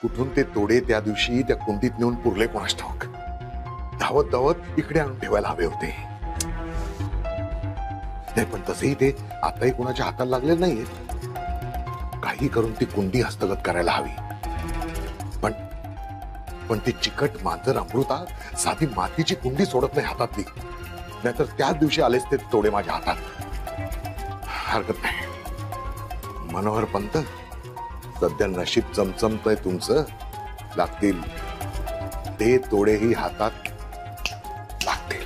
कुठून ते तोडे त्या दिवशी त्या कुंडीत नेऊन पुरले कोणास ठाऊक. धावत धावत इकडे आणून ठेवायला हवे होते. नाही पण तसेही ते आताही कोणाच्या हाताला लागले नाहीये. काही करून ती कुंडी हस्तगत करायला हवी. पण ती चिकट मांजर अमृता साधी मातीची कुंडी सोडत नाही हातातली. नाहीतर त्याच दिवशी आलेच ते तोडे माझ्या हातात. हरकत नाही मनोहर पंत, सध्या नशीब चमचमतय तुमचं. लागतील ते तोडेही हातात लागतील.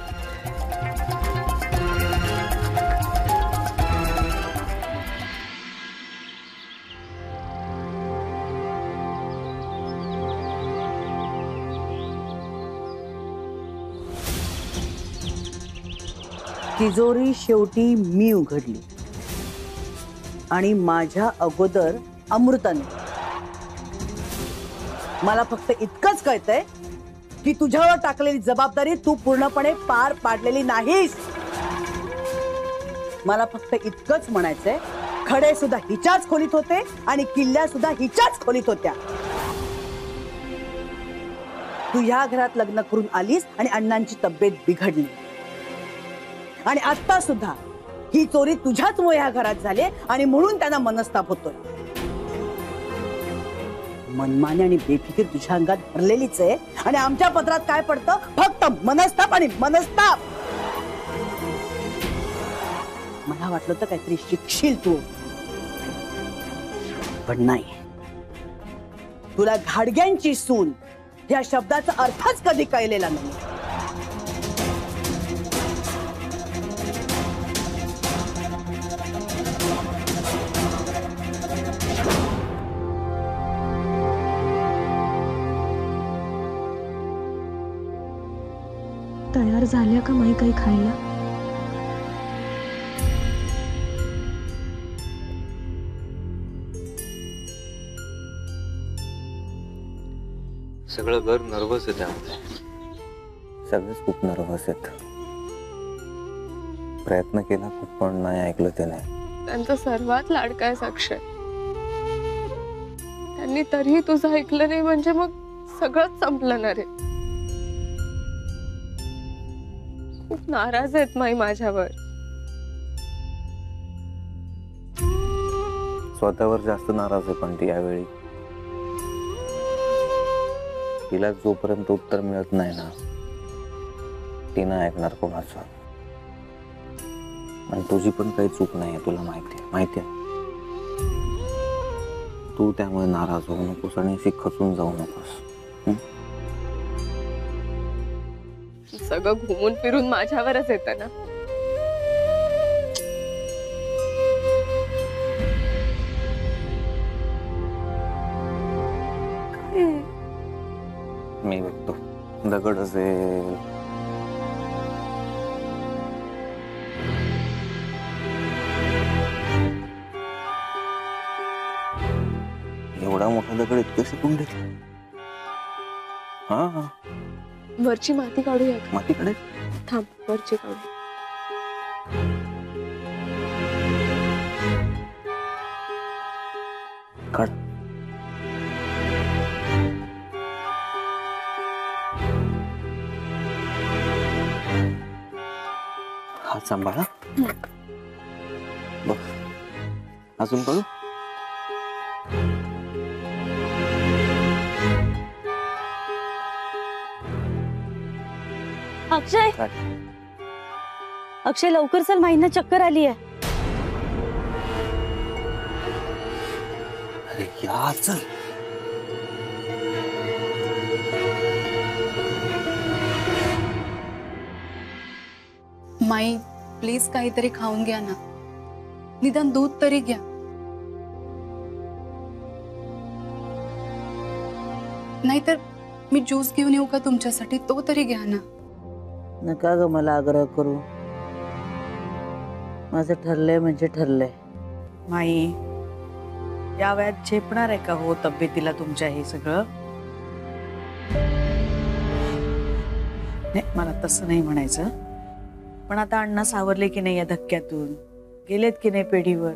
तिजोरी शेवटी मी उघडली आणि माझ्या अगोदर अमृताने. मला फक्त इतकंच कळतंय की तुझ्यावर टाकलेली जबाबदारी तू पूर्णपणे पार पाडलेली नाहीस. मला फक्त इतकंच म्हणायचंय, खडे सुद्धा हिच्याच खोलीत होते आणि किल्ल्या सुद्धा हिच्याच खोलीत होत्या. तू ह्या घरात लग्न करून आलीस आणि अण्णांची तब्येत बिघडली. आणि आता सुद्धा ही चोरी तुझ्याचमुळे ह्या घरात झाली आणि म्हणून त्यांना मनस्ताप होतोय. मनमानी आणि बेफिकीर तुझ्या अंगात भरलेलीच आहे आणि आमच्या पत्रात काय पडतं? फक्त मनस्ताप आणि मनस्ताप. मला वाटलं तर काहीतरी शिकशील तू, पण नाही. तुला घाडग्यांची सून या शब्दाचा अर्थच कधी कळलेला नाही. तयार झाल्या का माई काही खायला? सगळं घर नर्वस आहे त्यामध्ये. सगळेच खूप नर्वस आहेत. प्रयत्न केला खूप पण नाही ऐकलं त्याने. त्यांचा सर्वात लाडका आहे अक्षय. त्यांनी तरीही तुझं ऐकलं नाही म्हणजे मग सगळंच संपलं ना रे. खूप नाराज आहेत माई माझ्यावर. स्वतःवर जास्त नाराज आहे पण ती यावेळी. तिला जोपर्यंत उत्तर मिळत नाही ना, ती नाही ऐकणार कोणाचं. आणि तुझी पण काही चूक नाही आहे, तुला माहिती आहे. तू त्यामुळे नाराज होऊ नकोस आणि अशी खचून जाऊ नकोस. सगळं घुमून फिरून माझ्यावरच येतं ना. मी बघतो दगड असेल. एवढा मोठा दगड इतके कुंडीत. हा वरची माती काढूया. मातीकडे थांब, वरची काढू. काढ. हात सांभाळा. बघ अजून काढू. अक्षय, अक्षय लवकर चल, माईंना चक्कर आली आहे. अरे या चल. माई प्लीज काहीतरी खाऊन घ्या ना, निदान दूध तरी घ्या. नाहीतर मी ज्यूस घेऊन येऊ का तुमच्यासाठी? तो तरी घ्या ना. नका ग मला आग्रह करू. माझं ठरलंय म्हणजे ठरलंय. माई, या वयात झेपणार आहे का हो तब्येतीला तुमच्या हे सगळं? नाही, मला तसं नाही म्हणायचं. पण आता अण्णा सावरले की नाही या धक्क्यातून? गेलेत की नाही पेढीवर?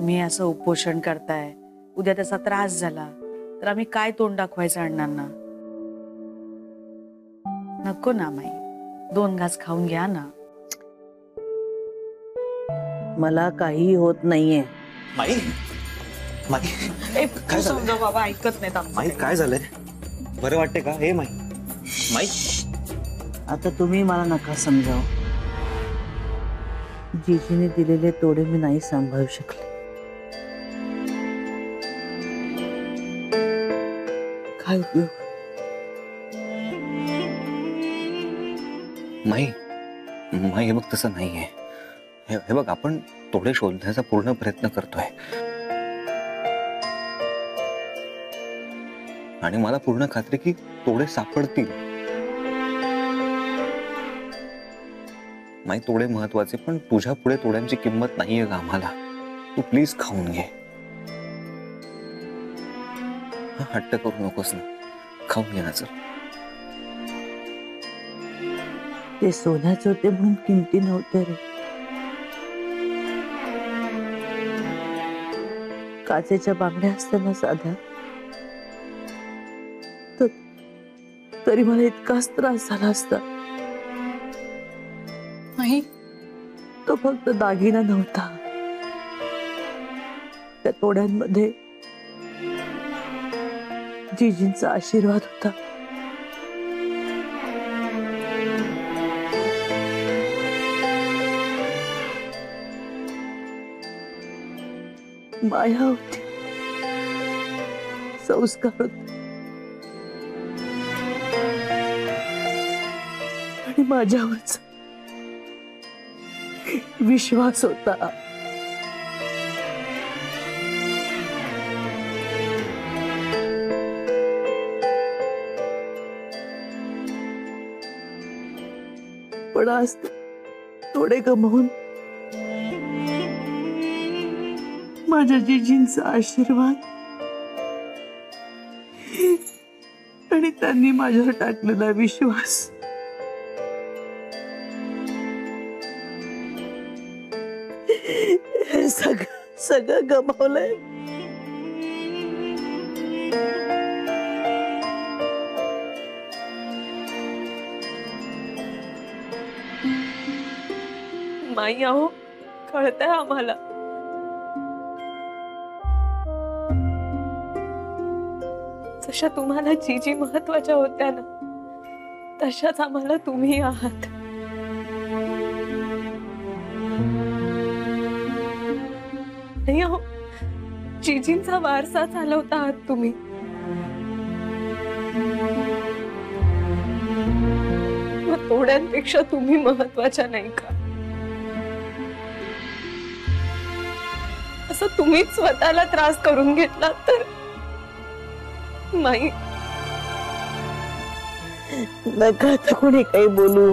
तुम्ही असं उपोषण करताय, उद्या त्याचा त्रास झाला तर आम्ही काय तोंड दाखवायचं अण्णांना? नको ना माई, 2 घास खाऊन घ्या ना. मला काही होत नाहीये. माई माई ए, काय तू झालंय? समजाव बाबा, ऐकत नाहीत आमचं माई काही. काय झालंय? बरं वाटते का? हे माई माई आता तुम्ही मला नका समजाव. जीजीने दिलेले तोडे मी नाही सांभाळू शकले. काय उपयोग? माई माई हे बघ, तसं नाहीये. हे बघ, आपण तोडे शोधण्याचा पूर्ण प्रयत्न करतोय आणि मला पूर्ण खात्री की तोडे सापडतील. माई, तोडे महत्वाचे, पण तुझ्या पुढे तोड्यांची किंमत नाहीये का आम्हाला? तू प्लीज खाऊन घे. हट्ट करू नकोस ना, खाऊन घे ना. चल. ते सोन्याचे होते म्हणून किमती नव्हते रे. काचेच्या बांगड्या असताना साध्या तरी मला इतकाच त्रास झाला असता. माही, तो फक्त दागिना नव्हता, त्या तोड्यांमध्ये जीजींचा आशीर्वाद होता. माया होती, संस्कार होते आणि माझ्यावरच विश्वास होता. पण आज थोडे गमावून माझ्या जीजींचा आशीर्वाद आणि त्यांनी माझ्यावर टाकलेला विश्वास हे सगळं गमावलंय. माई आहो, कळतंय आम्हाला. जशा तुम्हाला जीजी महत्वाच्या होत्या ना, तशाच आम्हाला तुम्ही आहात. नाही अहो, जीजींचा वारसा चालवता आहात तुम्ही. मग तोड्यांपेक्षा तुम्ही महत्वाच्या नाही का? असं तुम्हीच स्वतःला त्रास करून घेतला तर माई. नका आता कोणी काही बोलू.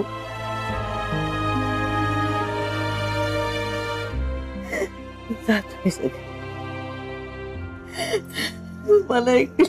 जा तुम्ही सगळे. मला एक